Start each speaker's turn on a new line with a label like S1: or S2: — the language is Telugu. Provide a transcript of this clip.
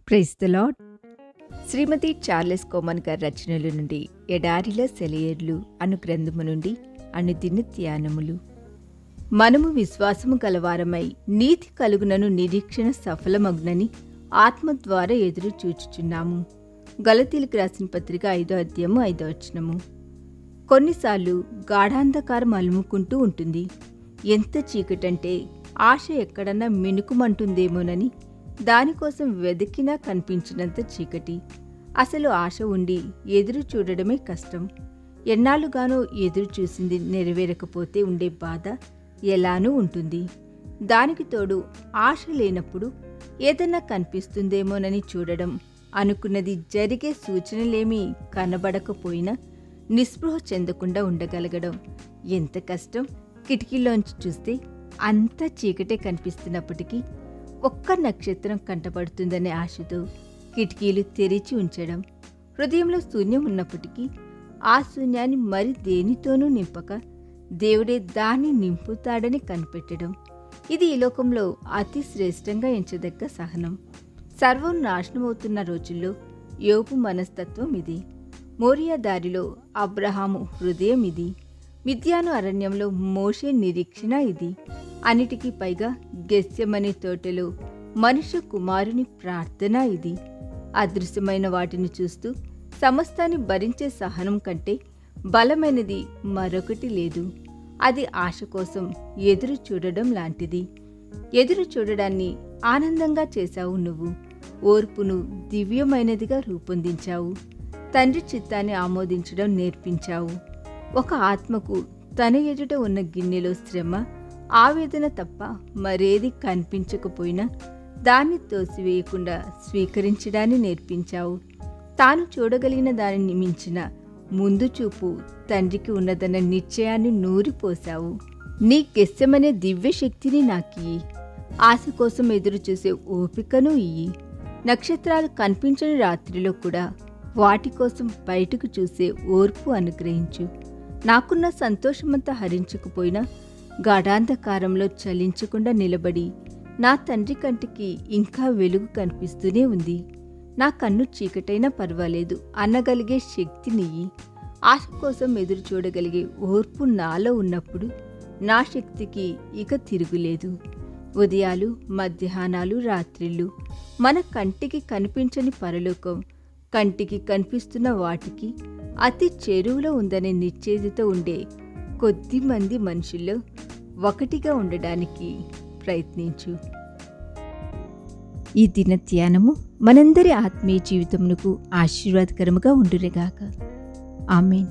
S1: Praise the lord. Shrimati Charles Cowman గారి రచనల నుండి ఎడారిలో సెలయేర్లు అను గ్రంథము నుండి అనుదిన ధ్యానములు. మనము విశ్వాసము గలవారమై నీతి కలుగునను నిరీక్షణ సఫలమగునని ఆత్మ ద్వారా ఎదురు చూచుచున్నాము. గలతీలకు రాసిన పత్రిక 5వ అధ్యాయము 5వ వచనము. కొన్నిసార్లు గాఢాంధకారం అలుముకుంటూ ఉంటుంది. ఎంత చీకటంటే ఆశ ఎక్కడన్నా మినుకుమంటుందేమోనని దానికోసం వెతికినా కనిపించినంత చీకటి. అసలు ఆశ ఉండి ఎదురు చూడడమే కష్టం. ఎన్నాళ్ళుగానో ఎదురు చూసింది నెరవేరకపోతే ఉండే బాధ ఎలానూ ఉంటుంది. దానికి తోడు ఆశ లేనప్పుడు ఏదన్నా కనిపిస్తుందేమోనని చూడడం, అనుకున్నది జరిగే సూచనలేమీ కనబడకపోయినా నిస్పృహ చెందకుండా ఉండగలగడం ఎంత కష్టం. కిటికీలోంచి చూస్తే అంతా చీకటే కనిపిస్తున్నప్పటికీ ఒక్క నక్షత్రం కంటపడుతుందనే ఆశతో కిటికీలు తెరిచి ఉంచడం, హృదయంలో శూన్యం ఉన్నప్పటికీ ఆ శూన్యాన్ని మరి దేనితోనూ నింపక దేవుడే దాన్ని నింపుతాడని కనిపెట్టడం, ఇది ఈ లోకంలో అతి శ్రేష్టంగా ఎంచదగ్గ సహనం. సర్వం నాశనమవుతున్న రోజుల్లో యోబు మనస్తత్వం ఇది. మోరియా దారిలో అబ్రహాము హృదయం ఇది. మిద్యాను అరణ్యంలో మోషే నిరీక్షణ ఇది. అన్నిటికీ పైగా గెత్సెమనే తోటలో మనుష్య కుమారుని ప్రార్థన ఇది. అదృశ్యమైన వాటిని చూస్తూ సమస్తాన్ని భరించే సహనం కంటే బలమైనది మరొకటి లేదు. అది ఆశ కోసం ఎదురు చూడడం లాంటిది. ఎదురు చూడడాన్ని ఆనందంగా చేశావు నువ్వు. ఓర్పును దివ్యమైనదిగా రూపొందించావు. తండ్రి చిత్తాన్ని ఆమోదించడం నేర్పించావు. ఒక ఆత్మకు తన ఎదుట ఉన్న గిన్నెలో శ్రమ, ఆవేదన తప్ప మరేది కనిపించకపోయినా దాన్ని తోసివేయకుండా స్వీకరించడాన్ని నేర్పించావు. తాను చూడగలిగిన దానిని మించిన ముందు చూపు తండ్రికి ఉన్నదన్న నిశ్చయాన్ని నూరిపోశావు. నీ గెస్సెమనే దివ్య శక్తిని నాకియ్యి. ఆశ కోసం ఎదురు చూసే ఓపికను ఇయ్యి. నక్షత్రాలు కనిపించని రాత్రిలో కూడా వాటి కోసం బయటకు చూసే ఓర్పు అనుగ్రహించు. నాకున్న సంతోషమంతా హరించకపోయినా గాఢాంధకారంలో చలించకుండా నిలబడి నా తండ్రి కంటికి ఇంకా వెలుగు కనిపిస్తూనే ఉంది. నా కన్ను చీకటైనా పర్వాలేదు అనగలిగే శక్తినియ్యి. ఆశ కోసం ఎదురు చూడగలిగే ఓర్పు నాలో ఉన్నప్పుడు నా శక్తికి ఇక తిరుగులేదు. ఉదయాలు, మధ్యాహ్నాలు, రాత్రిళ్ళు మన కంటికి కనిపించని పరలోకం కంటికి కనిపిస్తున్న వాటికి అతి చేరువలో ఉందనే నిశ్చేదితో ఉండే కొద్ది మంది మనుషుల్లో ఒకటిగా ఉండడానికి ప్రయత్నించు. ఈ దిన ధ్యానము మనందరి ఆత్మీయ జీవితమునకు ఆశీర్వాదకరముగా ఉండునుగాక. ఆమేన్.